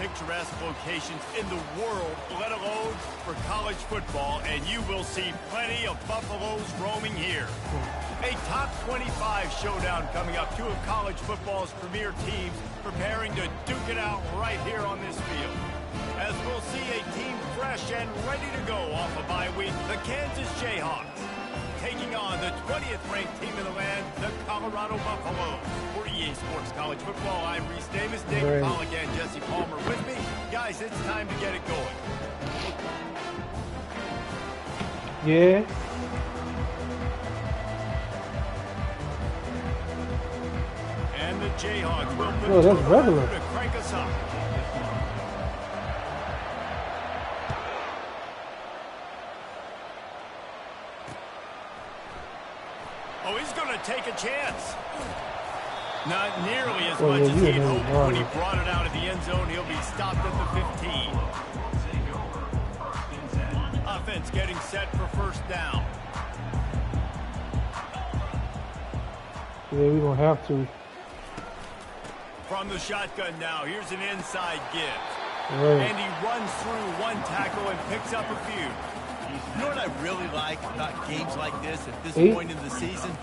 picturesque locations in the world, let alone for college football, and you will see plenty of Buffaloes roaming here. A top 25 showdown coming up. Two of college football's premier teams preparing to duke it out right here on this field. As we'll see a team fresh and ready to go off a bye week, the Kansas Jayhawks taking on the 20th ranked team in the land, the Colorado Buffaloes. For EA Sports College Football, I'm Reese Davis, David Pollock, and Jesse Palmer with me. Guys, it's time to get it going. Yeah. And the Jayhawks will put that's regular to crank us up. Oh, he's going to take a chance. Not nearly as much as he had hoped when he brought it out of the end zone. He'll be stopped at the 15. Offense getting set for first down. Yeah, we're going to have to. From the shotgun now, here's an inside give. Right. And he runs through one tackle and picks up a few. You know what I really like about games like this at this point in the season?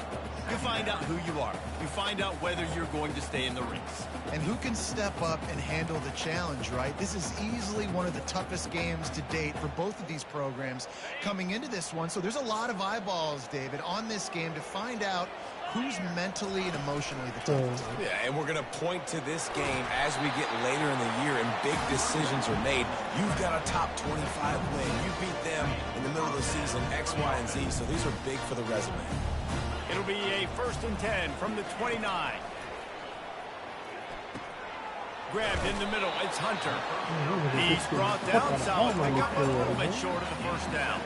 You find out who you are. You find out whether you're going to stay in the race. And who can step up and handle the challenge, right? This is easily one of the toughest games to date for both of these programs coming into this one. So there's a lot of eyeballs, David, on this game to find out who's mentally and emotionally the toughest. Yeah, and we're going to point to this game as we get later in the year and big decisions are made. You've got a top 25 win. You beat them in the middle of the season, X, Y, and Z. So these are big for the resume. It'll be a 1st and 10 from the 29. Grabbed in the middle. It's Hunter. He's brought down. Solid pickup, a little bit short of the first down.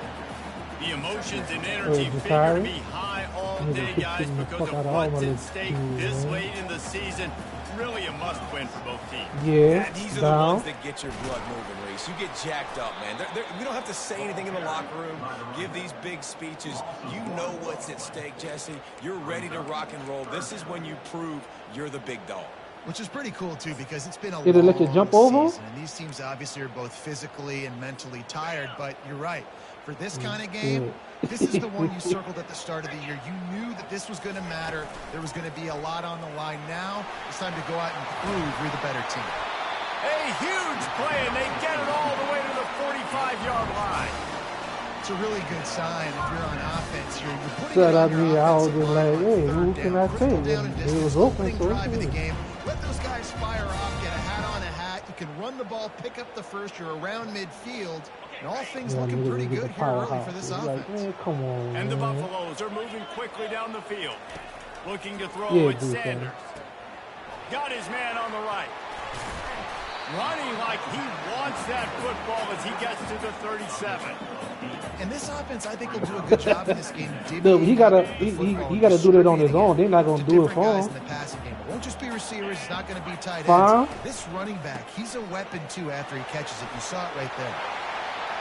The emotions and energy figure to be high all day, guys, because of what's at stake this late in the season. Really a must-win for both teams. Yeah, these are the ones that get your blood moving, Reese. You get jacked up, man. We don't have to say anything in the locker room, give these big speeches. You know what's at stake, Jesse. You're ready to rock and roll. This is when you prove you're the big dog. Which is pretty cool, too, because it's been a Did it let you jump over? season, and these teams obviously are both physically and mentally tired, but you're right. For this kind of game, this is the one you circled at the start of the year. You knew that this was going to matter. There was going to be a lot on the line. Now it's time to go out and prove you're the better team. A huge play, and they get it all the way to the 45-yard line. It's a really good sign if you're on offense. You're putting So it on I your was offensive just line. like, hey, who Third can down, I critical take? down and It distance, was open, opening so drive of the yeah. game. Let those guys fire off, get a hat on a hat. You can run the ball, pick up the first. You're around midfield. And all things looking pretty good here early for this offense. Like, come on, And the man. Buffaloes are moving quickly down the field. Looking to throw Yeah, at Sanders. Got his man on the right. Running like he wants that football as he gets to the 37. And this offense, I think, will do a good job in this game. Dude, he gotta do that on his own. They're not gonna do it for him. In the passing game. It won't just be receivers. It's not going to be tight Fine. ends. This running back, he's a weapon too after he catches it. You saw it right there.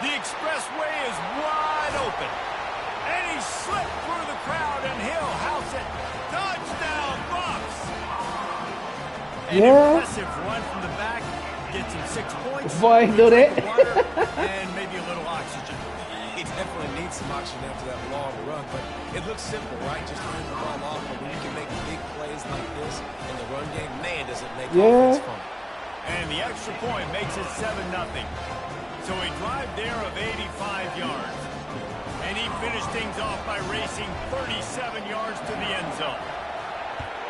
The expressway is wide open. And he slipped through the crowd, and he'll house it. Touchdown, Bucks! An impressive run from the back. Gets him 6 points. Boy, I know that. And maybe a little oxygen. He definitely needs some oxygen after that long run, but it looks simple, right? Just hand the ball off, but when you can make big plays like this in the run game, man, does it make offense fun. And the extra point makes it 7-0. So a drive there of 85 yards. And he finished things off by racing 37 yards to the end zone.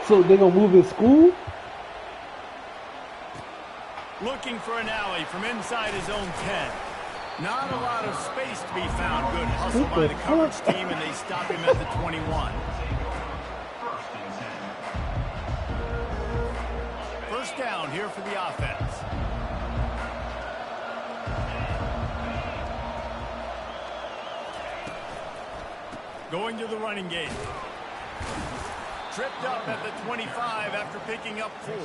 So they're going to move his school? Looking for an alley from inside his own 10. Not a lot of space to be found. Good hustle by the coverage team, and they stop him at the 21. First down here for the offense. Going to the running game. Tripped up at the 25 after picking up 4.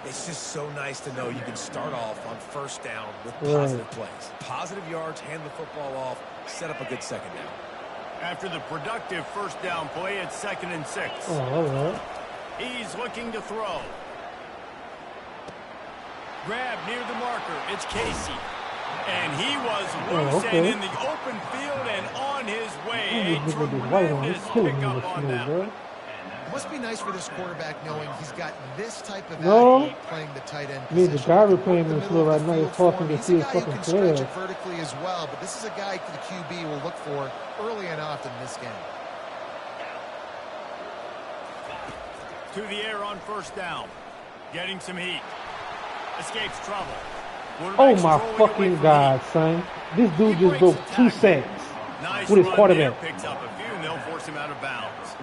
It's just so nice to know you can start off on first down with positive plays. Positive yards, hand the football off, set up a good second down. After the productive first down play, it's 2nd and 6. Oh, all right. He's looking to throw. Grab near the marker. It's Casey. And he was loose and in the open field and on his way. A tremendous pickup on that one. It must be nice for this quarterback knowing he's got this type of athlete playing the tight end position. Jakarri playing in the middle right now. It's talking to see his fucking player. Stretch it vertically as well, but this is a guy the QB will look for early and often in this game. To the air on first down. Getting some heat. Escapes trouble. Oh my fucking God, son. This dude just broke 2 sacks with his quarterback. Picks up a few and they'll force him out of bounds.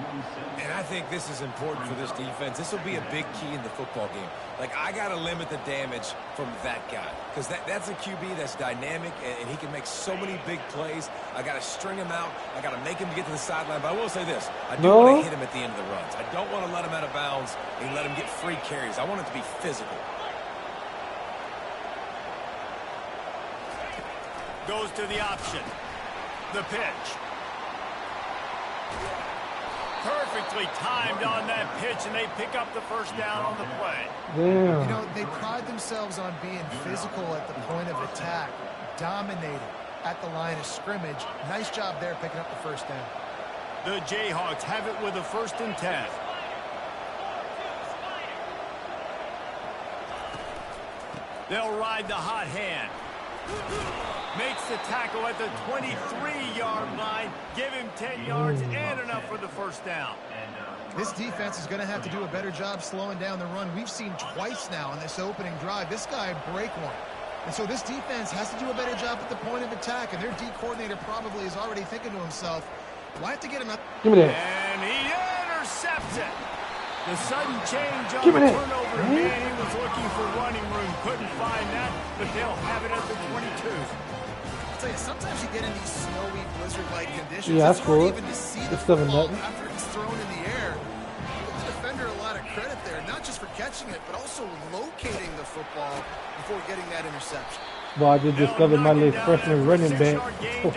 And I think this is important for this defense. This will be a big key in the football game. Like, I got to limit the damage from that guy because that's a QB that's dynamic and he can make so many big plays. I got to string him out. I got to make him get to the sideline. But I will say this. I do want to hit him at the end of the runs. I don't want to let him out of bounds and let him get free carries. I want it to be physical. Goes to the option. The pitch. Perfectly timed on that pitch, and they pick up the first down on the play. Yeah. You know, they pride themselves on being physical at the point of attack, dominating at the line of scrimmage. Nice job there picking up the first down. The Jayhawks have it with a 1st and 10. They'll ride the hot hand. Makes the tackle at the 23-yard line. Give him 10 yards and enough for the first down. This defense is going to have to do a better job slowing down the run. We've seen twice now in this opening drive. This guy break one. And so this defense has to do a better job at the point of attack. And their D coordinator probably is already thinking to himself, well, I have to get him up. Give me that. And he intercepts it. The sudden change on the turnover, man, he was looking for running room. Couldn't find that, but they'll have it at the 22. I'll tell you, sometimes you get in these snowy, blizzard-like conditions. Yeah, that's cool. Even to see the football after it's thrown in the air. Give the defender a lot of credit there, not just for catching it, but also locating the football before getting that interception. Well, I just discovered my little freshman running back. You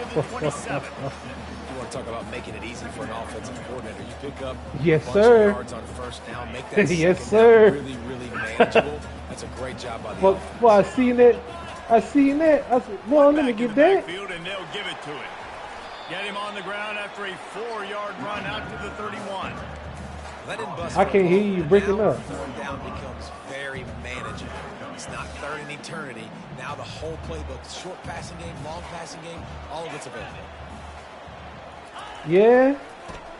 want to talk about making it easy for an offensive coordinator. You pick up yes, a bunch sir. of yards on first down, make that yes, sir. really, really manageable. That's a great job by the offense. Well, I seen it. I said, no, let me get that. And they'll give it to him. Get him on the ground after a 4-yard run out to the 31. I can't hear you breaking up. Third down becomes very manageable. It's not third in eternity. Now the whole playbook, short passing game, long passing game, all of it's available. Yeah.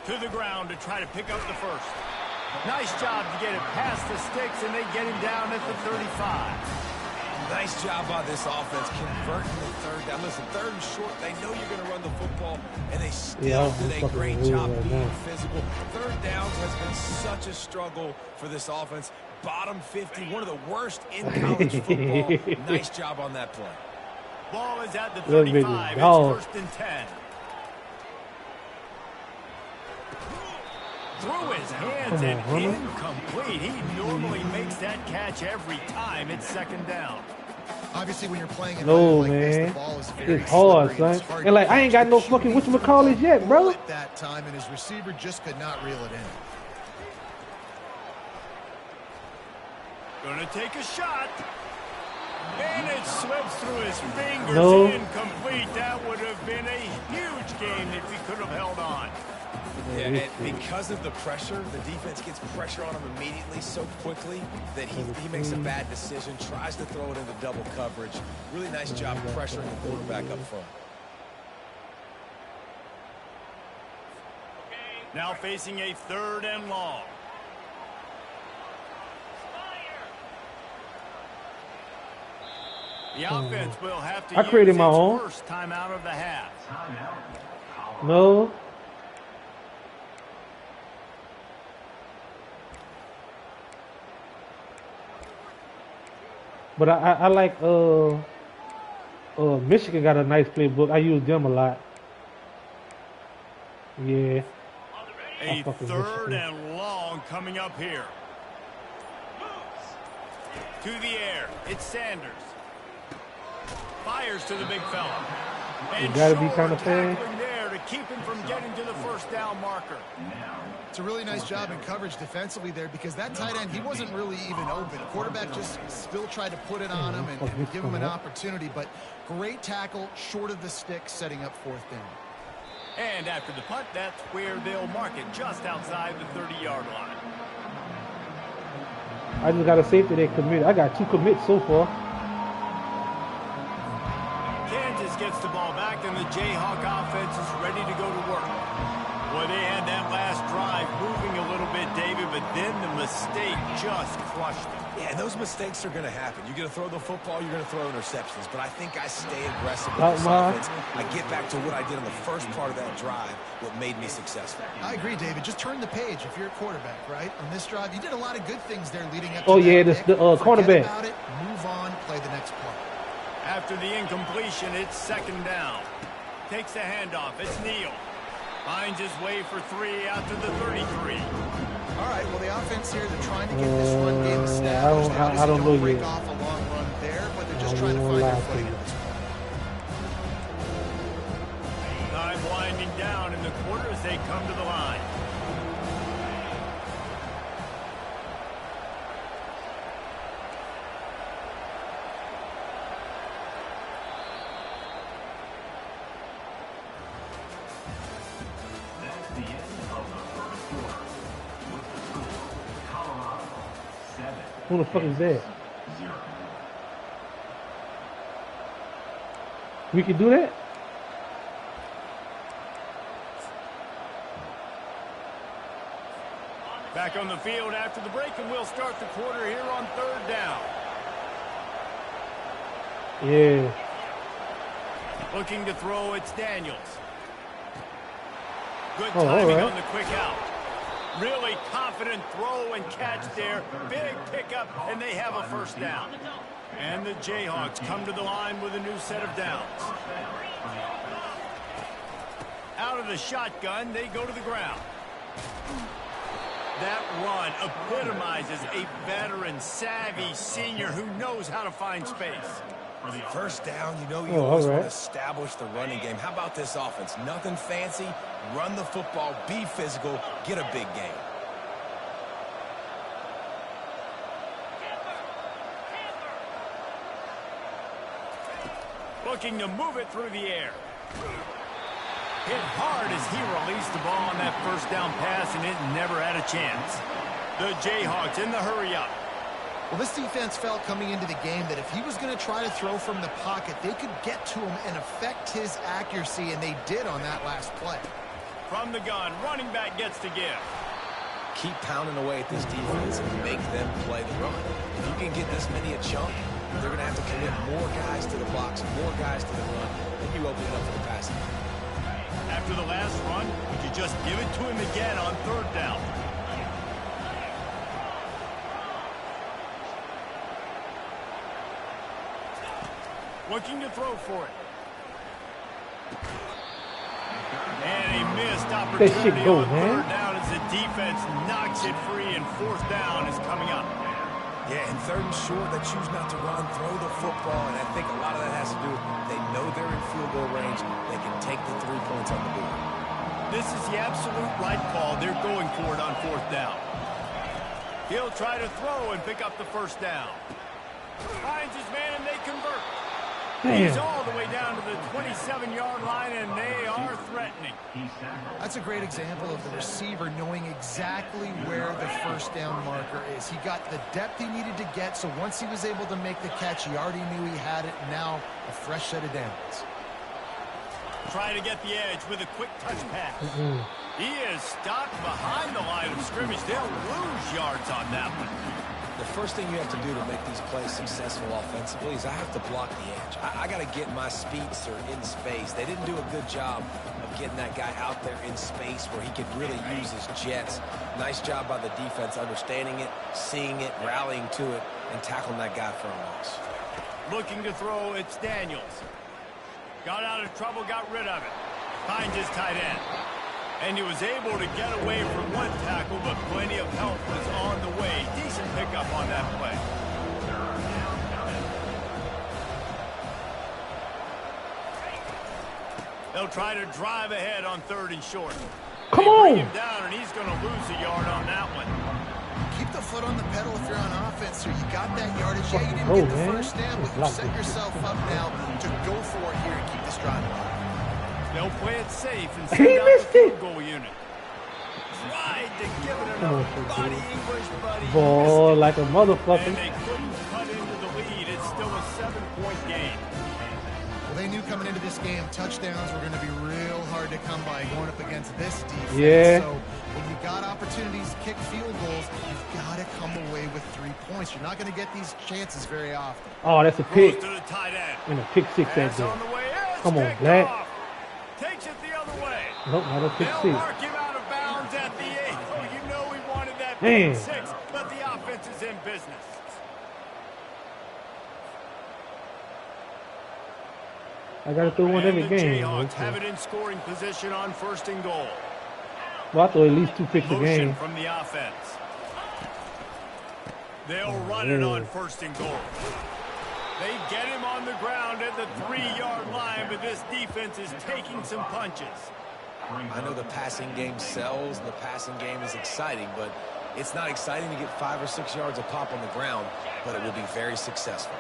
To the ground to try to pick up the first. Nice job to get it past the sticks, and they get him down at the 35. Nice job by this offense converting the third down. Listen, third and short, they know you're going to run the football, and they still did a great job being physical. Third downs has been such a struggle for this offense. Bottom 50, one of the worst in college football. Nice job on that play. Ball is at the 35. It's 1st and 10. Through his hands and incomplete. He normally makes that catch every time. It's 2nd down. Obviously, when you're playing in like this, the ball is very hard, son. And like, I ain't got no fucking whatchamacallit yet, bro. At that time, and his receiver just could not reel it in. Gonna take a shot. And it slips through his fingers. Incomplete. That would have been a huge game if he could have held on. Yeah, and because of the pressure, the defense gets pressure on him immediately so quickly that he makes a bad decision, tries to throw it into double coverage. Really nice job pressuring the quarterback up front. Now facing a 3rd and long. The offense will have to use its first time out of the half. No. But I like Michigan got a nice playbook. I use them a lot. Yeah. A 3rd and long coming up here. To the air. It's Sanders. Fires to the big fella. And you gotta be kind of fast. There to keep him from getting to the first down marker. It's a really nice job in coverage defensively there because that tight end, he wasn't really even open. Quarterback just still tried to put it on him and give him an opportunity, but great tackle short of the stick, setting up fourth down. And after the punt, that's where they'll mark it, just outside the 30-yard line. I just got a safety they committed. I got 2 commits so far. Kansas gets the ball back, and the Jayhawk offense is ready to go to work. Boy, they had that last drive moving a little bit, David, but then the mistake just crushed them. Yeah, and those mistakes are going to happen. You're going to throw the football, you're going to throw interceptions. But I think I stay aggressive with this offense. I get back to what I did on the first part of that drive, what made me successful. I agree, David. Just turn the page if you're a quarterback, right? On this drive, you did a lot of good things there leading up to the cornerback. About it, move on, play the next play. After the incompletion, it's second down. Takes the handoff. It's Neal. Finds his way for 3 out to the 33. All right, well, the offense here, they're trying to get this run game established. I don't know break yet. off a long run there, but they're just trying to find their footing at this point. Time winding down in the quarter as they come to the line. Who the fuck is that? We can do that? Back on the field after the break, and we'll start the quarter here on third down. Yeah. Looking to throw, it's Daniels. Good timing on the quick out. Really confident throw and catch there. Big pickup, and they have a first down. And the Jayhawks come to the line with a new set of downs. Out of the shotgun, they go to the ground. That run epitomizes a veteran, savvy senior who knows how to find space. First down, you know you always want to establish the running game. How about this offense? Nothing fancy. Run the football, be physical, get a big game. Looking to move it through the air. Hit hard as he released the ball on that first down pass, and it never had a chance. The Jayhawks in the hurry-up. Well, this defense felt coming into the game that if he was going to try to throw from the pocket, they could get to him and affect his accuracy, and they did on that last play. From the gun, running back gets to give. Keep pounding away at this defense and make them play the run. If you can get this many a chunk, they're going to have to commit more guys to the box, more guys to the run, then you open it up for the passing. After the last run, would you just give it to him again on third down? Looking to throw for it. And a missed opportunity on third down as the defense knocks it free, and fourth down is coming up. Yeah, and third and short, they choose not to run, throw the football, and I think a lot of that has to do with they know they're in field goal range. They can take the 3 points on the board. This is the absolute right call. They're going for it on fourth down. He'll try to throw and pick up the first down. Finds his man, and they convert. He's all the way down to the 27-yard line, and they are threatening. That's a great example of the receiver knowing exactly where the first down marker is. He got the depth he needed to get, so once he was able to make the catch, he already knew he had it. Now a fresh set of downs. Trying to get the edge with a quick touch pass. He is stopped behind the line of scrimmage. They'll lose yards on that one. The first thing you have to do to make these plays successful offensively is I have to block the edge. I got to get my speedster in space. They didn't do a good job of getting that guy out there in space where he could really use his jets. Nice job by the defense understanding it, seeing it, rallying to it, and tackling that guy for a loss. Looking to throw, it's Daniels. Got out of trouble, got rid of it. Finds his tight end. And he was able to get away from one tackle, but plenty of help was on the way. Decent pickup on that play. They'll try to drive ahead on 3rd and short. Come they on. bring him down, and he's going to lose a yard on that one. Keep the foot on the pedal if you're on offense, or you got that yardage. Yeah, you didn't get the first down, but you set yourself up now to go for it here and keep this drive alive. They'll play it safe and send out the field goal unit. Tried to give it enough body English, buddy. Ball like a motherfucker. And they couldn't cut into the lead. It's still a 7-point game. Well, they knew coming into this game, touchdowns were going to be real hard to come by going up against this defense. Yeah. So when you got opportunities to kick field goals, you've got to come away with 3 points. You're not going to get these chances very often. Oh, that's a pick. To the tight end. And a pick six that day. Come on, Black. Takes it the other way. Nope, not a pick They'll six. mark him out of bounds at the 8. Oh, you know we wanted that Man. pick six, but the offense is in business. I got to throw one every game. Jayhawks have it in scoring position on 1st and goal. Well, I throw at least 2 picks a Motion game. from the offense. They'll run it on 1st and goal. They get him on the ground at the 3-yard line, but this defense is taking some punches. I know the passing game sells and the passing game is exciting, but it's not exciting to get 5 or 6 yards a pop on the ground, but it will be very successful.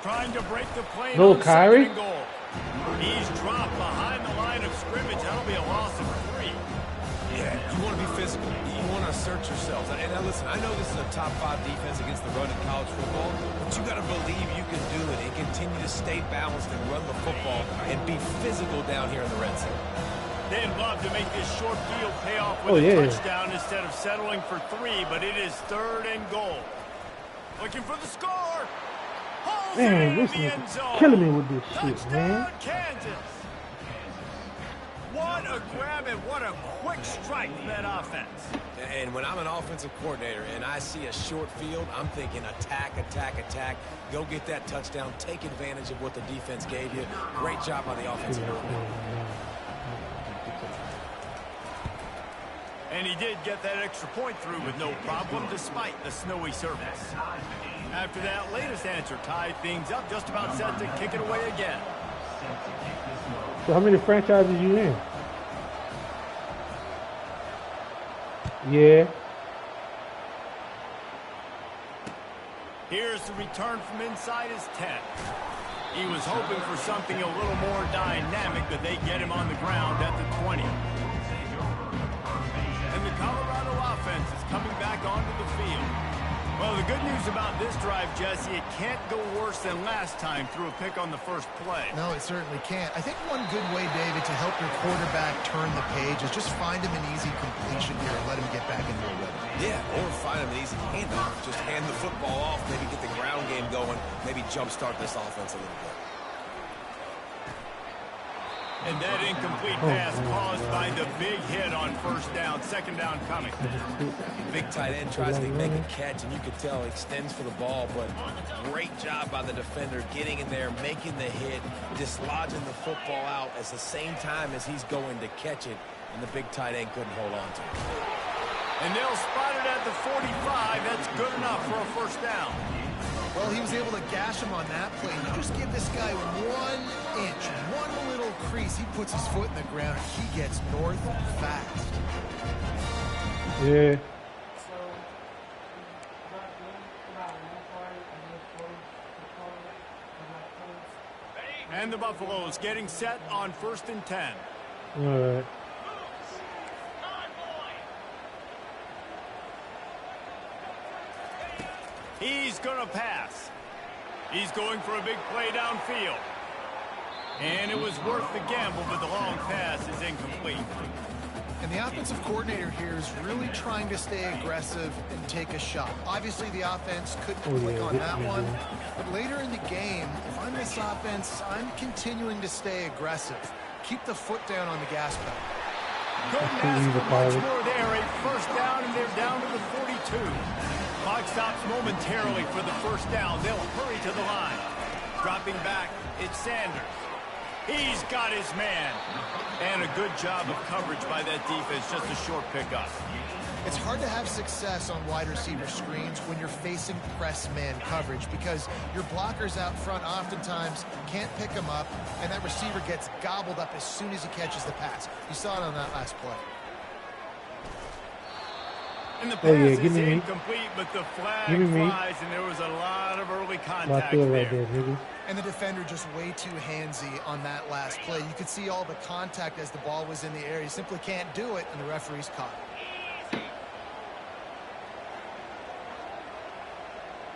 Trying to break the plane No, on Kyrie. 2nd and goal. He's dropped behind the line of scrimmage. That'll be a loss of 3. Yeah, you want to be physical. You want to assert yourselves. And now listen, I know this is a top 5 defense against the run in college football, but you got to believe you can do it and continue to stay balanced and run the football and be physical down here in the red zone. They'd love to make this short field pay off with a touchdown instead of settling for 3, but it is 3rd and goal. Looking for the score. Man, this is killing me with this shit, man. Kansas. What a grab and what a quick strike from that offense. And when I'm an offensive coordinator and I see a short field, I'm thinking attack, attack, attack. Go get that touchdown. Take advantage of what the defense gave you. Great job by the offensive coordinator. And he did get that extra point through with no problem despite the snowy surface. After that latest answer tied things up, just about set to kick it away again. So how many franchises you in? Yeah. Here's the return from inside his 10. He was hoping for something a little more dynamic, but they get him on the ground at the 20. And the Colorado offense is coming back onto the field. Well, the good news about this drive, Jesse, it can't go worse than last time through a pick on the first play. No, it certainly can't. I think one good way, David, to help your quarterback turn the page is just find him an easy completion here and let him get back into a rhythm. Yeah, or find him an easy handoff. Just hand the football off, maybe get the ground game going, maybe jumpstart this offense a little bit. And that incomplete pass caused by the big hit on first down. 2nd down coming. Big tight end tries to make a catch, and you can tell extends for the ball, but great job by the defender getting in there, making the hit, dislodging the football out at the same time as he's going to catch it, and the big tight end couldn't hold on to it. And they'll spot it at the 45. That's good enough for a first down. Well, he was able to gash him on that play. You just give this guy 1 inch, one little crease. He puts his foot in the ground, and he gets north fast. Yeah. And the Buffaloes getting set on 1st and 10. All right. He's going to pass. He's going for a big play downfield. And it was worth the gamble, but the long pass is incomplete. And the offensive coordinator here is really trying to stay aggressive and take a shot. Obviously, the offense couldn't click on that one. But later in the game, if I'm this offense, I'm continuing to stay aggressive. Keep the foot down on the gas pedal. Couldn't ask for much more there. A first down, and they're down to the 42. Clock stops momentarily for the first down. They'll hurry to the line. Dropping back, it's Sanders. He's got his man. And a good job of coverage by that defense. Just a short pickup. It's hard to have success on wide receiver screens when you're facing press man coverage because your blockers out front oftentimes can't pick them up, and that receiver gets gobbled up as soon as he catches the pass. You saw it on that last play. And the pass is incomplete, but the flag flies, and there was a lot of early contact there. Right there, and the defender just way too handsy on that last play. You could see all the contact as the ball was in the air. He simply can't do it, and the referee's caught it.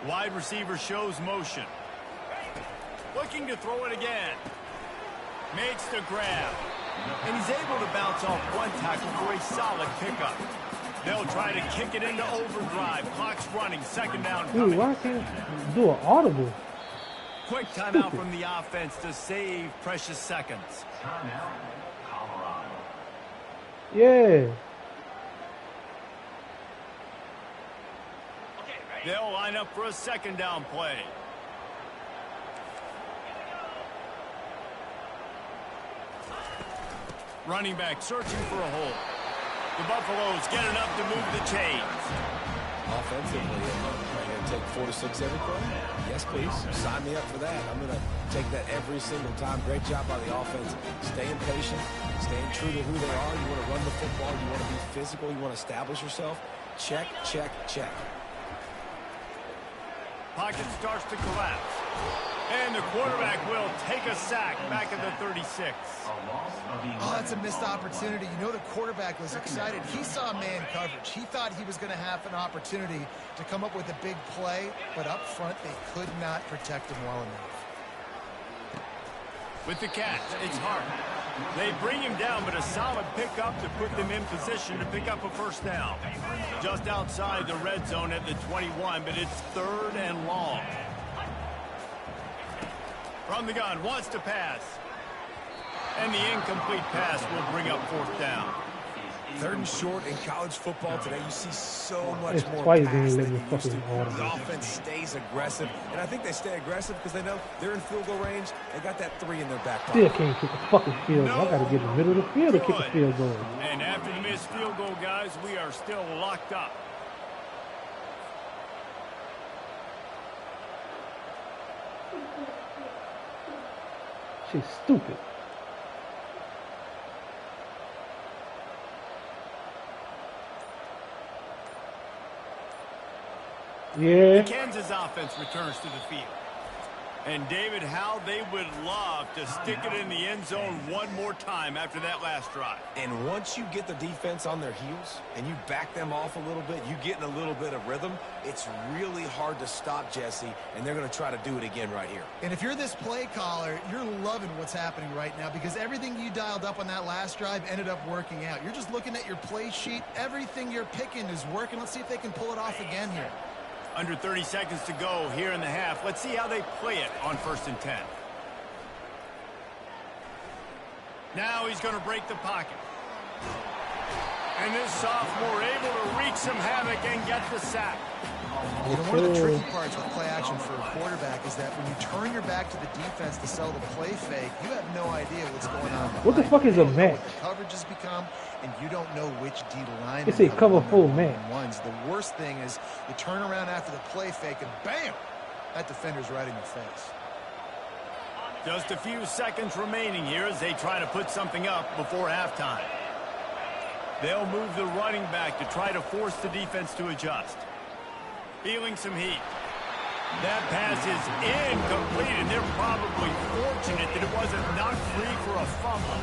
Wide receiver shows motion. Looking to throw it again. Makes the grab. And he's able to bounce off one tackle for a solid pickup. They'll try to kick it into overdrive. Clock's running. Second down coming. Dude, why can't do an audible? Quick timeout from the offense to save precious seconds. Timeout, Colorado. Yeah. They'll line up for a second down play. Running back searching for a hole. The Buffaloes get enough to move the chains. Offensively, are you going to take 4 to 6 everything? Yes, please. Sign me up for that. I'm going to take that every single time. Great job by the offense. Staying patient, staying true to who they are. You want to run the football. You want to be physical. You want to establish yourself. Check, check, check. Pocket starts to collapse. And the quarterback will take a sack back at the 36. Oh, that's a missed opportunity. You know the quarterback was excited. He saw man coverage. He thought he was going to have an opportunity to come up with a big play, but up front they could not protect him well enough. With the catch, it's hard. They bring him down, but a solid pickup to put them in position to pick up a first down. Just outside the red zone at the 21, but it's 3rd and long. From the gun, wants to pass. And the incomplete pass will bring up 4th down. 3rd and short in college football today. You see so much It's more twice pass than than you you used to. fucking The offense stays aggressive, and I think they stay aggressive because they know they're in field goal range. They got that 3 in their back pocket. Still can't kick a fucking field goal. I got to get in the middle of the field to kick a field goal. And after the missed field goal, guys, we are still locked up. She's stupid. Yeah. Kansas offense returns to the field. And David, how they would love to stick it in the end zone one more time after that last drive. And once you get the defense on their heels and you back them off a little bit, you get in a little bit of rhythm, it's really hard to stop, Jesse, and they're going to try to do it again right here. And if you're this play caller, you're loving what's happening right now because everything you dialed up on that last drive ended up working out. You're just looking at your play sheet. Everything you're picking is working. Let's see if they can pull it off again here. Under 30 seconds to go here in the half. Let's see how they play it on 1st and 10. Now he's going to break the pocket. And this sophomore able to wreak some havoc and get the sack. You know, one of the tricky parts with play action for a quarterback is that when you turn your back to the defense to sell the play fake, you have no idea what's going on. What the fuck is a match? The coverage has become, and you don't know which D line. It's a cover full match. The worst thing is you turn around after the play fake and bam, that defender's right in your face. Just a few seconds remaining here as they try to put something up before halftime. They'll move the running back to try to force the defense to adjust. Feeling some heat. That pass is incomplete, and they're probably fortunate that it wasn't knocked free for a fumble.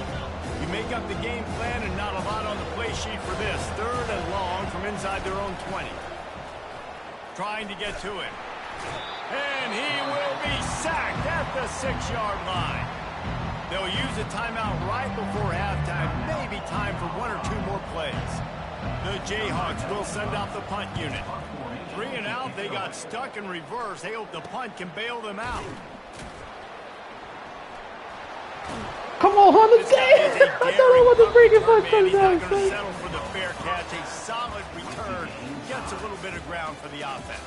You make up the game plan and not a lot on the play sheet for this. 3rd and long from inside their own 20. Trying to get to it. And he will be sacked at the 6-yard line. They'll use a timeout right before halftime. Maybe time for 1 or 2 more plays. The Jayhawks will send out the punt unit. 3 and out, they got stuck in reverse. They hope the punt can bail them out. Come on, Hunter. I thought I was to bring it for a touchdown. He's not going to settle for the fair catch. A solid return. Gets a little bit of ground for the offense.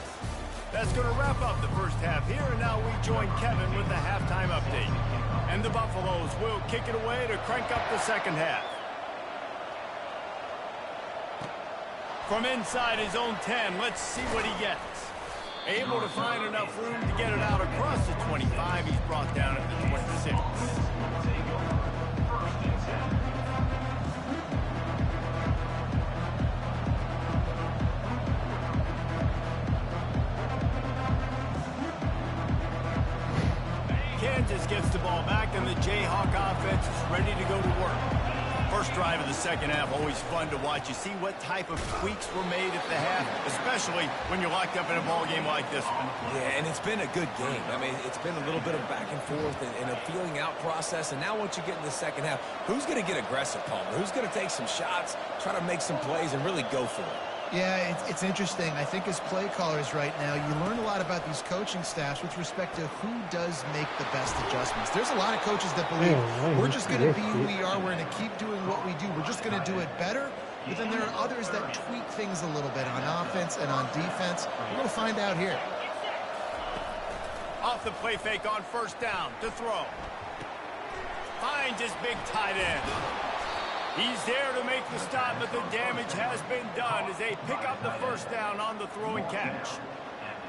That's going to wrap up the first half here. And now we join Kevin with the halftime update. And the Buffaloes will kick it away to crank up the second half. From inside his own 10, let's see what he gets. Able to find enough room to get it out across the 25. He's brought down at the 26. Kansas gets the ball back, and the Jayhawk offense is ready to go to work. First drive of the second half, always fun to watch. You see what type of tweaks were made at the half, especially when you're locked up in a ball game like this one. Yeah, and it's been a good game. I mean, it's been a little bit of back and forth and a feeling out process. And now once you get in the second half, who's going to get aggressive, Palmer? Who's going to take some shots, try to make some plays, and really go for it? Yeah, it's interesting. I think as play callers right now, you learn a lot about these coaching staffs with respect to who does make the best adjustments. There's a lot of coaches that believe we're just going to be who we are. We're going to keep doing what we do. We're just going to do it better. But then there are others that tweak things a little bit on offense and on defense. We're going to find out here. Off the play fake on first down to throw. Finds his big tight end. He's there to make the stop, but the damage has been done as they pick up the first down on the throw and catch.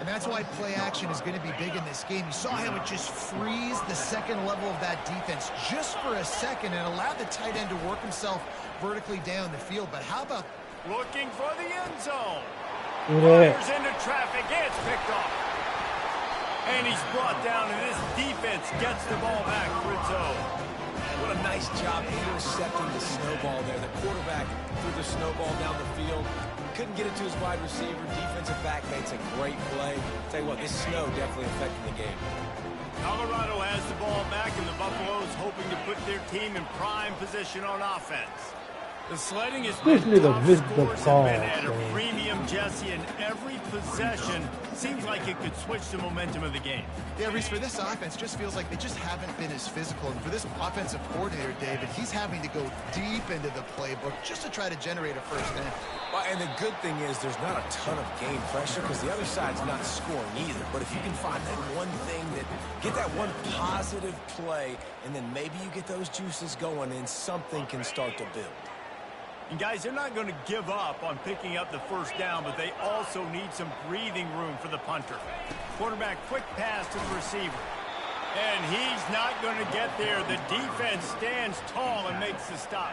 And that's why play action is going to be big in this game. You saw how it just frees the second level of that defense just for a second and allowed the tight end to work himself vertically down the field. But how about looking for the end zone? Yeah. Fires into traffic. It's picked off. And he's brought down, and this defense gets the ball back for its own. What a nice job intercepting the snowball there. The quarterback threw the snowball down the field. Couldn't get it to his wide receiver. Defensive back makes a great play. Tell you what, this snow definitely affected the game. Colorado has the ball back, and the Buffaloes hoping to put their team in prime position on offense. The sledding has been tough. Scores have been at a premium, Jesse, and every possession seems like it could switch the momentum of the game. Yeah, Reese, for this offense, just feels like they just haven't been as physical. And for this offensive coordinator, David, he's having to go deep into the playbook just to try to generate a first down. Well, and the good thing is there's not a ton of game pressure because the other side's not scoring either. But if you can find that one thing, get that one positive play, and then maybe you get those juices going and something can start to build. And guys, they're not going to give up on picking up the first down, but they also need some breathing room for the punter. Quarterback, quick pass to the receiver. And he's not going to get there. The defense stands tall and makes the stop.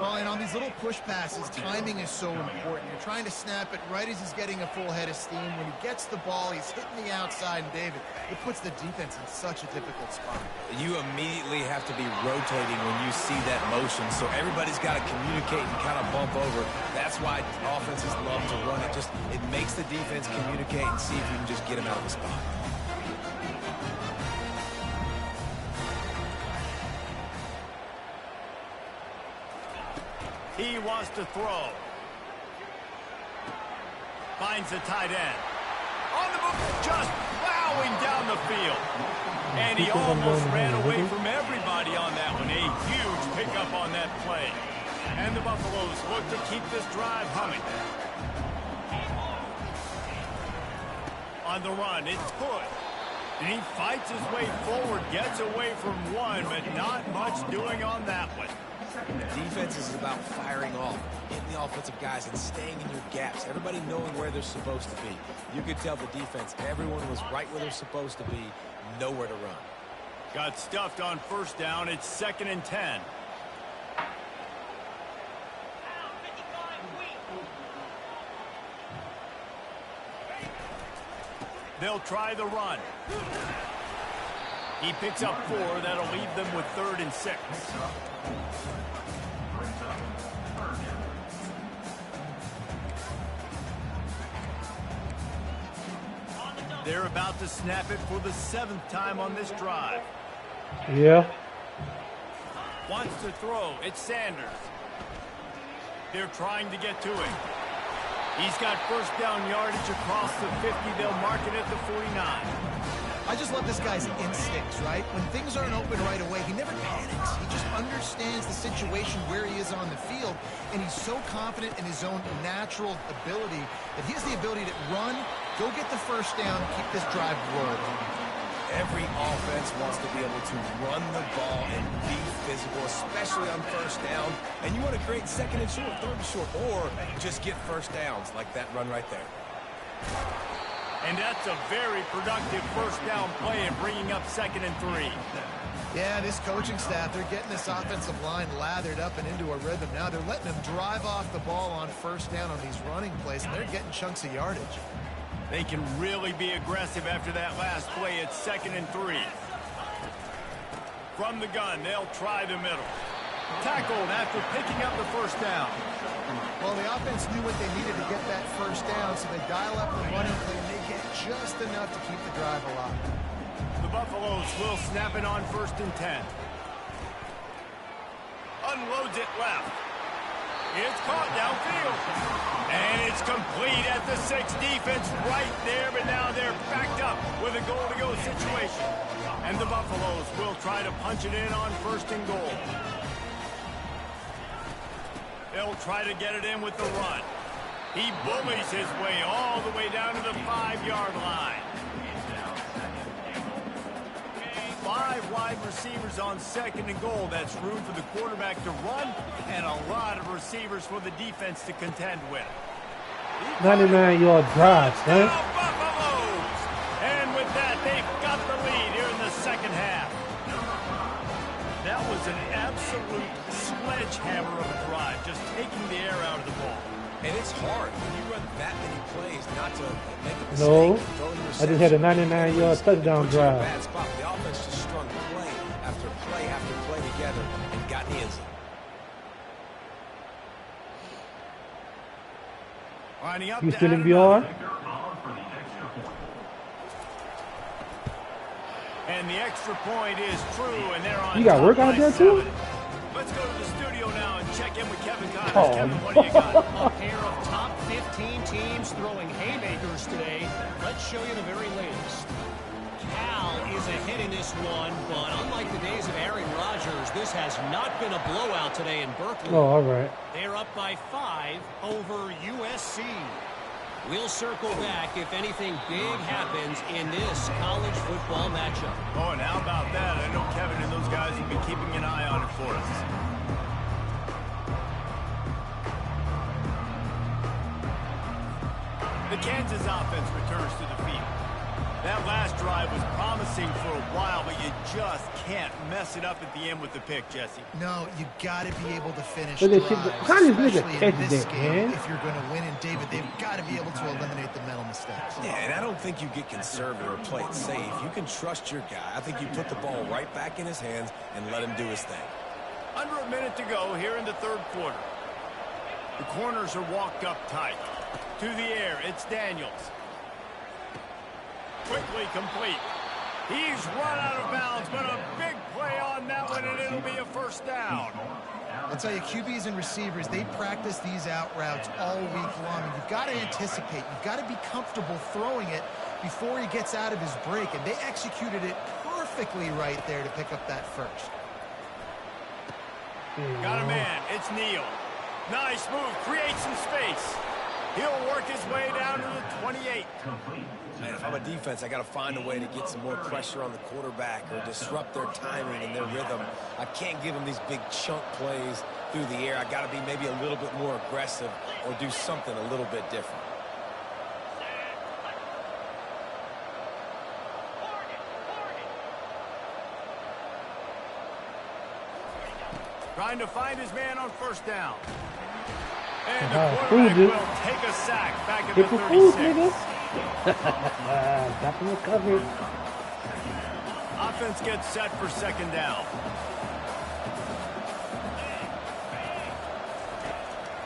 Well, and on these little push passes, timing is so important. You're trying to snap it right as he's getting a full head of steam. When he gets the ball, he's hitting the outside, and David, it puts the defense in such a difficult spot. You immediately have to be rotating when you see that motion, so everybody's got to communicate and kind of bump over. That's why offenses love to run it. It makes the defense communicate and see if you can just get him out of the spot. He wants to throw. Finds the tight end. On the move, just plowing down the field. And he almost ran away from everybody on that one. A huge pickup on that play. And the Buffaloes look to keep this drive humming. On the run, it's good. And he fights his way forward, gets away from one, but not much doing on that one. Defense is about firing off, hitting the offensive guys, and staying in your gaps. Everybody knowing where they're supposed to be. You could tell the defense, everyone was right where they're supposed to be, nowhere to run. Got stuffed on first down. It's 2nd and 10. They'll try the run. He picks up 4. That'll leave them with 3rd and 6. They're about to snap it for the 7th time on this drive. Yeah. Wants to throw. It's Sanders. They're trying to get to him. He's got first down yardage across the 50. They'll mark it at the 49. I just love this guy's instincts, right? When things aren't open right away, he never panics. He just understands the situation where he is on the field, and he's so confident in his own natural ability that he has the ability to run, go get the first down, keep this drive rolling. Every offense wants to be able to run the ball and be physical, especially on first down. And you want to create second and short, third and short, or just get first downs like that run right there. And that's a very productive first down play and bringing up 2nd and 3. Yeah, this coaching staff, they're getting this offensive line lathered up and into a rhythm. Now they're letting them drive off the ball on first down on these running plays, and they're getting chunks of yardage. They can really be aggressive after that last play. It's 2nd and 3. From the gun, they'll try the middle. Tackled after picking up the first down. Well, the offense knew what they needed to get that first down, so they dial up the running play, and they get just enough to keep the drive alive. The Buffaloes will snap it on 1st and 10. Unloads it left. It's caught downfield. And it's complete at the 6. Defense right there, but now they're backed up with a goal-to-go situation. And the Buffaloes will try to punch it in on 1st and goal. They'll try to get it in with the run. He bullies his way all the way down to the 5-yard line. 5 wide receivers on 2nd and goal. That's room for the quarterback to run and a lot of receivers for the defense to contend with. 99-yard drive, man. Buffaloes! And with that, they've got the lead here in the 2nd half. That was an absolute sledgehammer of a drive, just taking the air out of the ball. And it's hard when you run that many plays not to make a mistake. No, I just had a 99-yard touchdown drive. Bad spot. The offense just strung play after play together and got in the end zone. Lining up You to still in add VR? And the extra point is true, and they're on. You got top work out by there too? 7. Let's go to the studio now and check in with Kevin Connors. Oh. Kevin, what do you got? A pair of top 15 teams throwing haymakers today. Let's show you the very latest. Cal is ahead in this one, but unlike the days of Aaron Rodgers, this has not been a blowout today in Berkeley. Oh, all right. They're up by 5 over USC. We'll circle back if anything big happens in this college football matchup. Oh, and how about that? I know Kevin and those guys have been keeping an eye on it for us. The Kansas offense returns to the field. That last drive was promising for a while, but you just can't mess it up at the end with the pick, Jesse. No, you got to be able to finish But they drives, should- how does nigga especially catch in this that, game. man? If you're going to win, and David, they've got to be able to eliminate the mental mistakes. Yeah, and I don't think you get conservative or play it safe. You can trust your guy. I think you put the ball right back in his hands and let him do his thing. Under a minute to go here in the 3rd quarter. The corners are walked up tight. To the air, it's Daniels. Quickly complete. He's run out of bounds, but a big play on that one, and it'll be a first down. I'll tell you, QBs and receivers, they practice these out routes all week long. And you've got to anticipate. You've got to be comfortable throwing it before he gets out of his break. And they executed it perfectly right there to pick up that first. Got a man. It's Neal. Nice move. Create some space. He'll work his way down to the 28. Man, if I'm a defense, I got to find a way to get some more pressure on the quarterback or disrupt their timing and their rhythm. I can't give them these big chunk plays through the air. I got to be maybe a little bit more aggressive or do something a little bit different. Trying to find his man on first down. And the Food quarterback it. will take a sack back at Get the the food, 36. nigga. Got them covered. Offense gets set for 2nd down.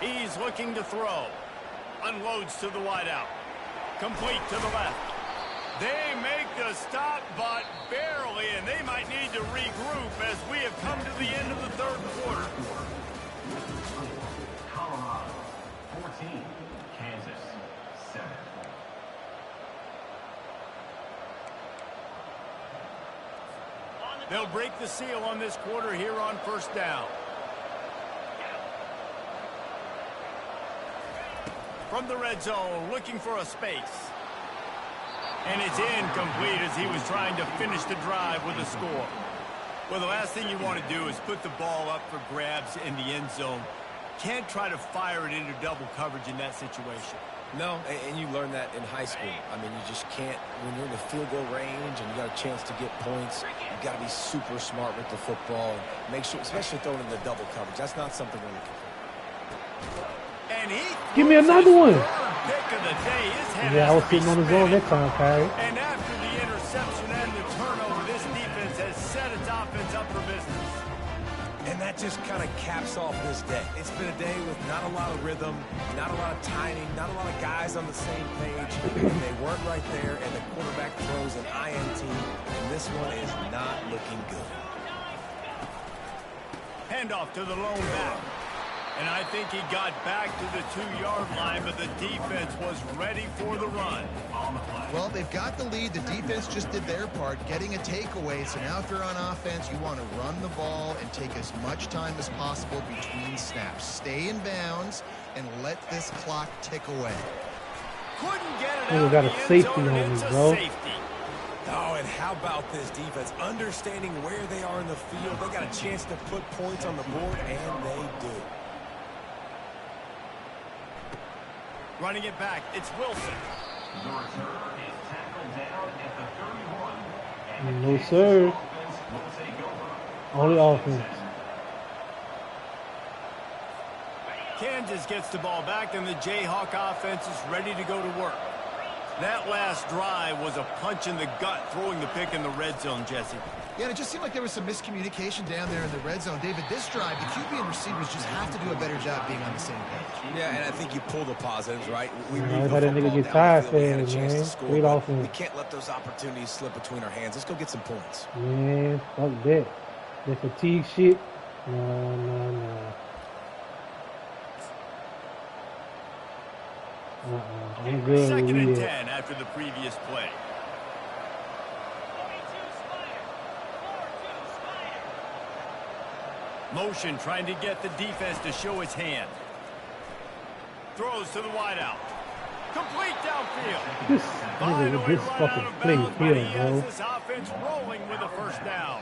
He's looking to throw. Unloads to the wideout. Complete to the left. They make the stop, but barely, and they might need to regroup as we have come to the end of the 3rd quarter. Colorado 14, Kansas 7. They'll break the seal on this quarter here on first down. From the red zone, looking for a space. And it's incomplete as he was trying to finish the drive with a score. Well, the last thing you want to do is put the ball up for grabs in the end zone. Can't try to fire it into double coverage in that situation. No, and you learn that in high school. I mean, you just can't, when you're in the field goal range and you got a chance to get points, you got to be super smart with the football and make sure, especially throwing in the double coverage. That's not something we're looking for. And he Give me another one. Pick of the day. His head Yeah, I was has to be sitting on his own that time, Kyrie. And after the interception and the turnover, this defense has set its offense up for business. And that just kind of caps off this day. It's been a day with not a lot of rhythm, not a lot of timing, not a lot of guys on the same page. They weren't right there, and the quarterback throws an INT, and this one is not looking good. Handoff to the lone back. And I think he got back to the 2-yard line, but the defense was ready for the run. Well, they've got the lead. The defense just did their part, getting a takeaway. So now if you're on offense, you want to run the ball and take as much time as possible between snaps. Stay in bounds and let this clock tick away. Couldn't get it We out got of a the end safety zone, on and me, it's a bro. safety. Oh, and how about this defense? Understanding where they are in the field. They got a chance to put points on the board, and they do. Running it back, it's Wilson. The return is tackled down at the 31. And No, the sir. offense will take over. Only offense. Kansas gets the ball back, and the Jayhawk offense is ready to go to work. That last drive was a punch in the gut, throwing the pick in the red zone, Jesse. Yeah, and it just seemed like there was some miscommunication down there in the red zone. David, this drive, the QB and receivers just have to do a better job being on the same page. Yeah, and I think you pull the positives, right? We Man, moved how the that nigga football get down tired the field. We had a fast, chance man. to score, Great but offense. we can't let those opportunities slip between our hands. Let's go get some points. Man, fuck that. That fatigue shit. No. I'm good. Second with and it. 10 after the previous play. Motion trying to get the defense to show his hand. Throws to the wideout. Complete downfield. This Finally nigga with this run out fucking of play bounds, but he here, has bro. this offense rolling with a first down.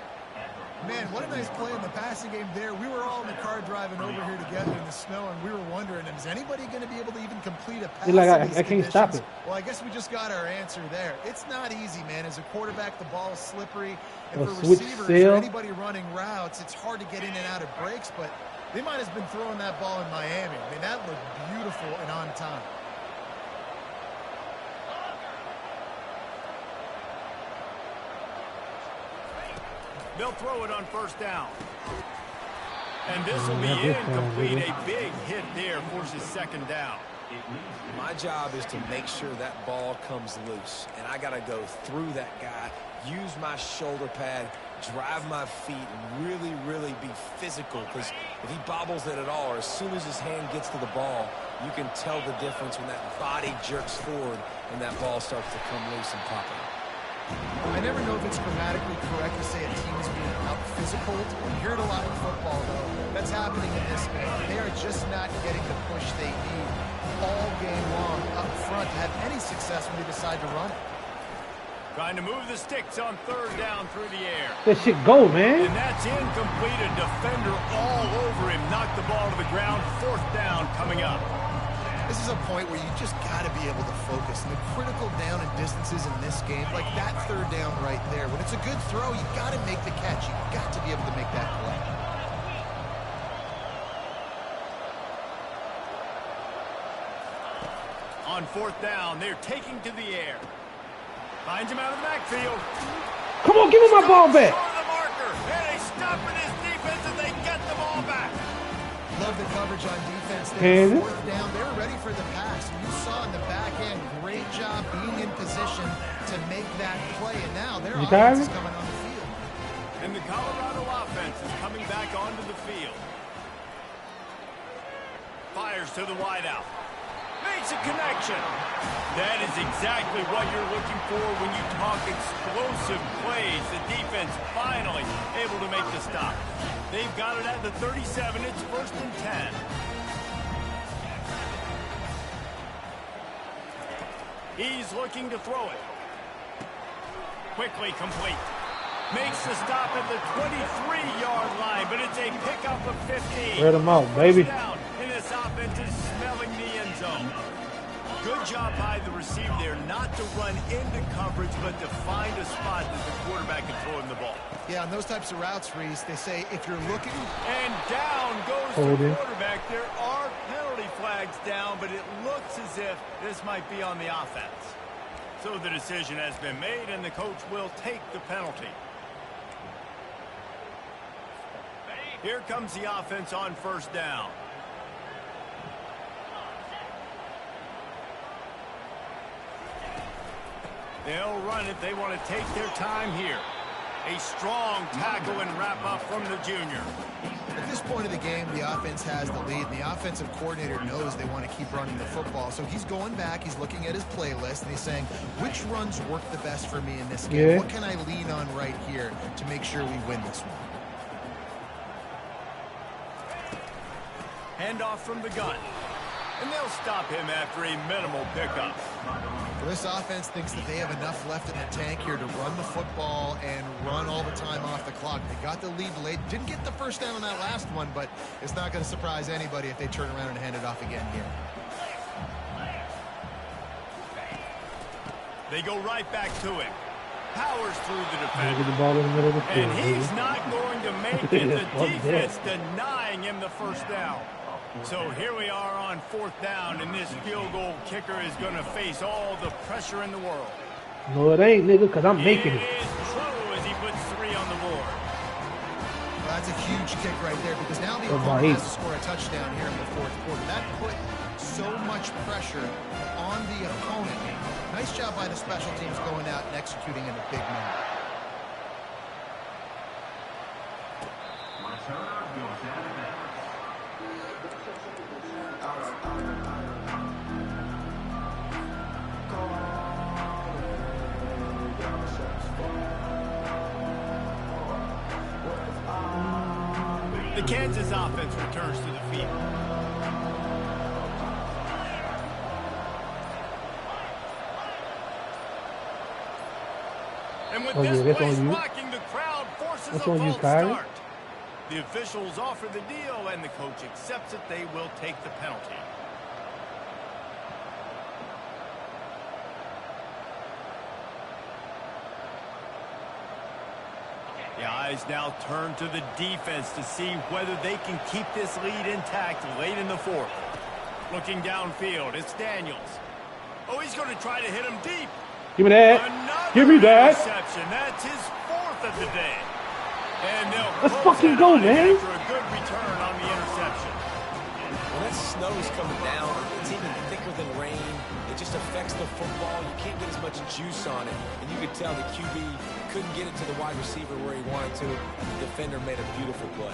Man, what a nice play in the passing game there. We were all in the car driving over here together in the snow, and we were wondering, is anybody going to be able to even complete a pass? It's like in these I can't stop conditions? it. Well, I guess we just got our answer there. It's not easy, man. As a quarterback, the ball is slippery. And A for switch receivers sail. or anybody running routes, it's hard to get in and out of breaks, but they might have been throwing that ball in Miami. I mean, that looked beautiful and on time. They'll throw it on first down. And this will be Not this time, incomplete. nigga. A big hit there forces second down. My job is to make sure that ball comes loose, and I got to go through that guy, use my shoulder pad, drive my feet, and really be physical, because if he bobbles it at all, or as soon as his hand gets to the ball, you can tell the difference when that body jerks forward and that ball starts to come loose and pop out. I never know if it's grammatically correct to say a team is being out-physical. We hear it a lot in football, though. That's happening in this game. They are just not getting the push they need all game long up front to have any success when they decide to run it. Trying to move the sticks on third down through the air. That shit go, man. And that's incomplete. A defender all over him. Knocked the ball to the ground. Fourth down coming up. This is a point where you just got to be able to focus. And the critical down and distances in this game, like that third down right there, when it's a good throw, you got to make the catch. You got to be able to make that play. On fourth down, they're taking to the air. Finds him out of the backfield. Come on, give me my ball back. Short of the marker. And they stop in his defense and they get the ball back. Love the coverage on defense there. Kansas. Fourth down, they were ready for the pass. And you saw in the back end, great job being in position to make that play. And now their offense is coming on the field. And the Colorado offense is coming back onto the field. Fires to the wideout. Makes a connection. That is exactly what you're looking for when you talk explosive plays. The defense finally able to make the stop. They've got it at the 37. It's first and 10. He's looking to throw it. quickly complete. Makes the stop at the 23-yard line, but it's a pickup of 15. Spread them out, baby. First down, and this offense is smelling the end zone. Good job by the receiver there, not to run into coverage, but to find a spot that the quarterback can throw him the ball. Yeah, on those types of routes, Reese, they say if you're looking... And down goes the quarterback. There are penalty flags down, but it looks as if this might be on the offense. So the decision has been made, and the coach will take the penalty. Here comes the offense on first down. They'll run it. They want to take their time here. A strong tackle and wrap-up from the junior. At this point of the game, the offense has the lead, and the offensive coordinator knows they want to keep running the football. So he's going back, he's looking at his playlist, and he's saying, which runs work the best for me in this game? Yeah. What can I lean on right here to make sure we win this one? Handoff from the gun. And they'll stop him after a minimal pickup. Well, this offense thinks that they have enough left in the tank here to run the football and run all the time off the clock. They got the lead late. Didn't get the first down on that last one, but it's not going to surprise anybody if they turn around and hand it off again here. They go right back to him. Powers through the defender. Get the ball in the middle of the field, and he's not going to make it. The defense denying him the first down. So here we are on fourth down, and this field goal kicker is going to face all the pressure in the world. No, it ain't, nigga, because I'm making it. It is true as he puts 3 on the board. Well, that's a huge kick right there, because now the opponent has to score a touchdown here in the fourth quarter. That put so much pressure on the opponent. Nice job by the special teams going out and executing in a big manner. The Kansas offense returns to the field. And with this place rocking, the crowd forces a false start. The officials offer the deal, and the coach accepts it. They will take the penalty. The eyes now turn to the defense to see whether they can keep this lead intact late in the fourth. Looking downfield, it's Daniels. Oh, he's going to try to hit him deep. Give me that. Give me that. That's his 4th of the day. And let's fucking go, man. For a good return on the interception. When that snow's coming down, it's even thicker than rain. It just affects the football. You can't get as much juice on it. And you could tell the QB couldn't get it to the wide receiver where he wanted to. The defender made a beautiful play.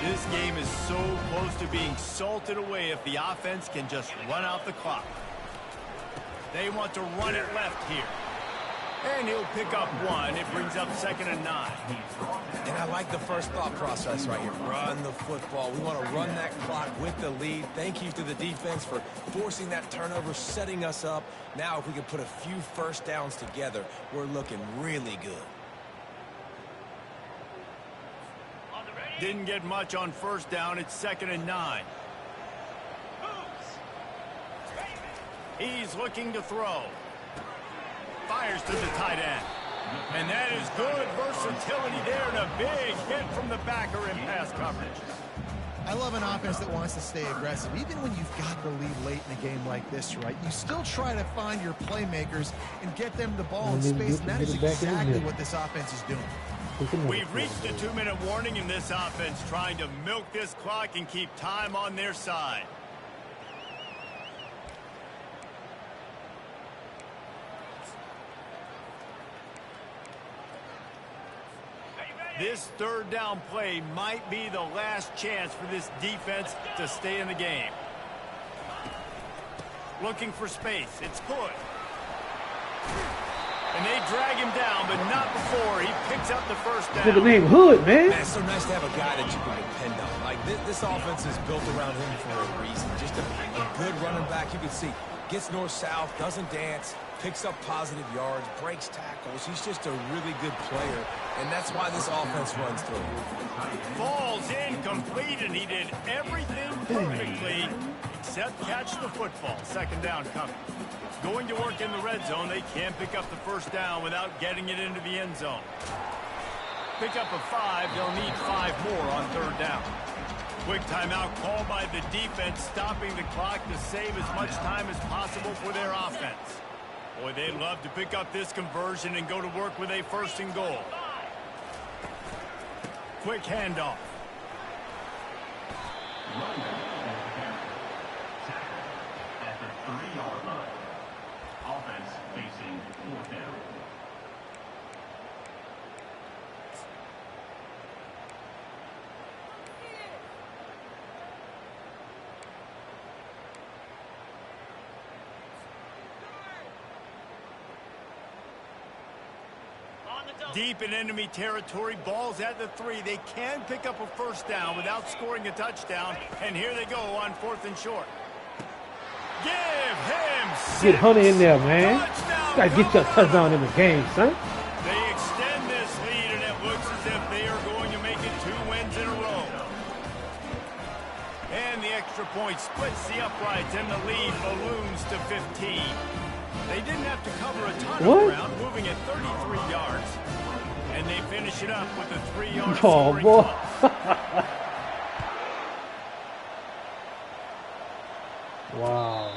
This game is so close to being salted away if the offense can just run out the clock. They want to run it left here. And he'll pick up 1. It brings up 2nd and 9. And I like the first thought process right here. Run the football. We want to run that clock with the lead. Thank you to the defense for forcing that turnover, setting us up. Now if we can put a few first downs together, we're looking really good. Didn't get much on first down. It's 2nd and 9. He's looking to throw. Fires to the tight end. And that is good versatility there, and a big hit from the backer in pass coverage. I love an offense that wants to stay aggressive. Even when you've got the lead late in a game like this, right, you still try to find your playmakers and get them the ball in space, and that is exactly what this offense is doing. We've reached the 2-minute warning, and this offense trying to milk this clock and keep time on their side. This 3rd down play might be the last chance for this defense to stay in the game. Looking for space. It's good. And they drag him down, but not before he picks up the first down. Look at the name Hood, man. It's so nice to have a guy that you can depend on. Like, this offense is built around him for a reason. Just a good running back, you can see, gets north-south, doesn't dance, picks up positive yards, breaks tackles. He's just a really good player, and that's why this offense runs through him. Falls incomplete, and he did everything perfectly except catch the football. Second down coming. Going to work in the red zone, they can't pick up the first down without getting it into the end zone. Pick up a 5, they'll need 5 more on third down. Quick timeout called by the defense, stopping the clock to save as much time as possible for their offense. Boy, they'd love to pick up this conversion and go to work with a 1st and goal. Quick handoff. At the 3-yard line. Offense facing 4th down. Deep in enemy territory, ball's at the 3. They can pick up a first down without scoring a touchdown, and here they go on 4th and short. Give him 6. Get Hunter in there, man. Touchdown, Gotta get your touchdown in the game, son. They extend this lead, and it looks as if they are going to make it 2 wins in a row. And the extra point splits the uprights, and the lead balloons to 15. They didn't have to cover a ton of ground, moving at 33 yards. And they finish it up with a 3-yard scoring boy. Wow.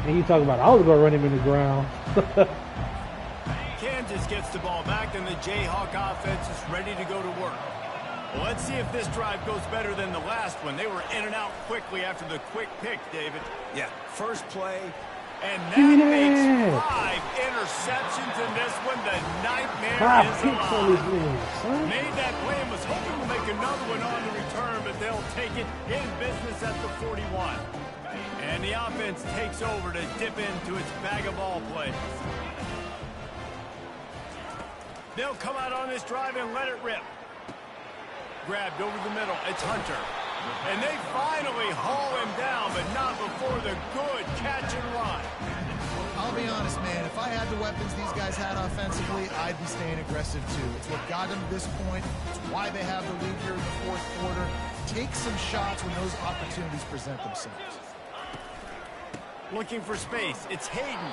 And you talk about, I was going to run him in the ground. Kansas gets the ball back, and the Jayhawk offense is ready to go to work. Well, let's see if this drive goes better than the last one. They were in and out quickly after the quick pick, David. Yeah, first play. And that makes 5 interceptions in this one. The nightmare 5 is picks on this alive. man, son. Made that play and was hoping to make another one on the return, but they'll take it in business at the 41. And the offense takes over to dip into its bag of ball plays. They'll come out on this drive and let it rip. Grabbed over the middle. It's Hunter. And they finally haul him down, but not before the good catch and run. I'll be honest, man. If I had the weapons these guys had offensively, I'd be staying aggressive too. It's what got them to this point. It's why they have the lead here in the 4th quarter. Take some shots when those opportunities present themselves. Looking for space. It's Hayden.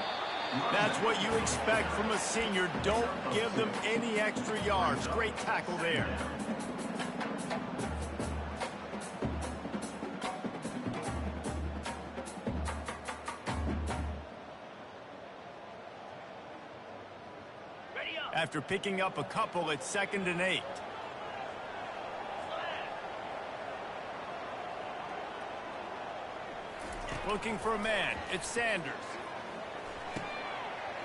That's what you expect from a senior. Don't give them any extra yards. Great tackle there. After picking up a couple, it's 2nd and 8. Looking for a man. It's Sanders.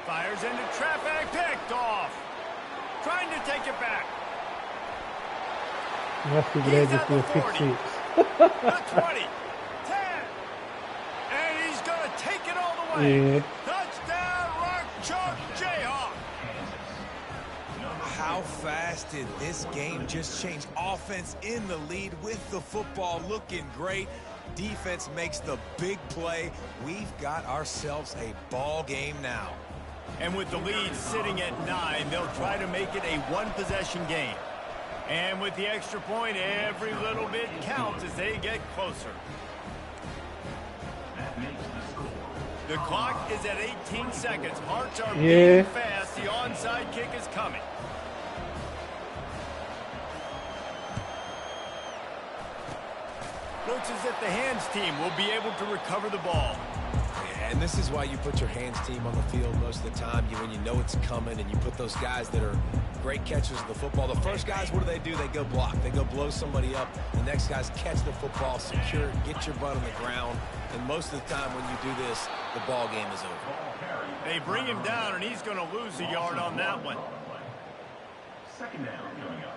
Fires into traffic. Picked off. Trying to take it back. That's the way just do a pick 6. The 20. 10. And he's going to take it all the way. Yeah. Touchdown, Rock Chalk Jayhawk. How fast did this game just change? Offense in the lead with the football looking great. Defense makes the big play. We've got ourselves a ball game now. And with the lead sitting at 9, they'll try to make it a 1-possession game. And with the extra point, every little bit counts as they get closer. That makes the score. The clock is at 18 seconds. Hearts are beating fast. The onside kick is coming. Looks as if the hands team will be able to recover the ball. Yeah, and this is why you put your hands team on the field most of the time. When you know it's coming, and you put those guys that are great catchers of the football. The first guys, what do? They go block. They go blow somebody up. The next guys catch the football, secure it, get your butt on the ground. And most of the time when you do this, the ball game is over. They bring him down, and he's going to lose a yard on that one. 2nd down coming up.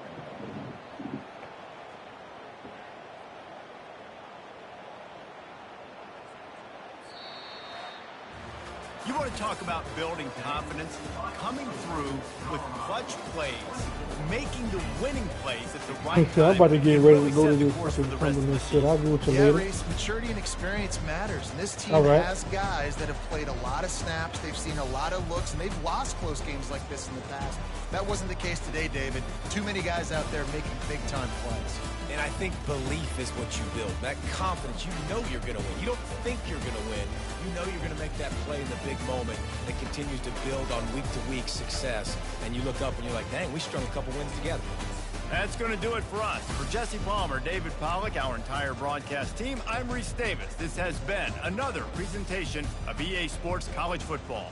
You want to talk about building confidence? Coming through with clutch plays, making the winning plays at the right I'm time. about to get ready to go to Really set the this course for fucking the rest of the Cumberland shit. season. I'll go with you Yeah, later. Reese, maturity and experience matters. And this team All right. has guys that have played a lot of snaps. They've seen a lot of looks, and they've lost close games like this in the past. That wasn't the case today, David. Too many guys out there making big-time plays. And I think belief is what you build. That confidence, you know you're going to win. You don't think you're going to win. You know you're going to make that play in the big moment that continues to build on week-to-week success. And you look up and you're like, dang, we strung a couple wins together. That's going to do it for us. For Jesse Palmer, David Pollack, our entire broadcast team, I'm Reese Davis. This has been another presentation of EA Sports College Football.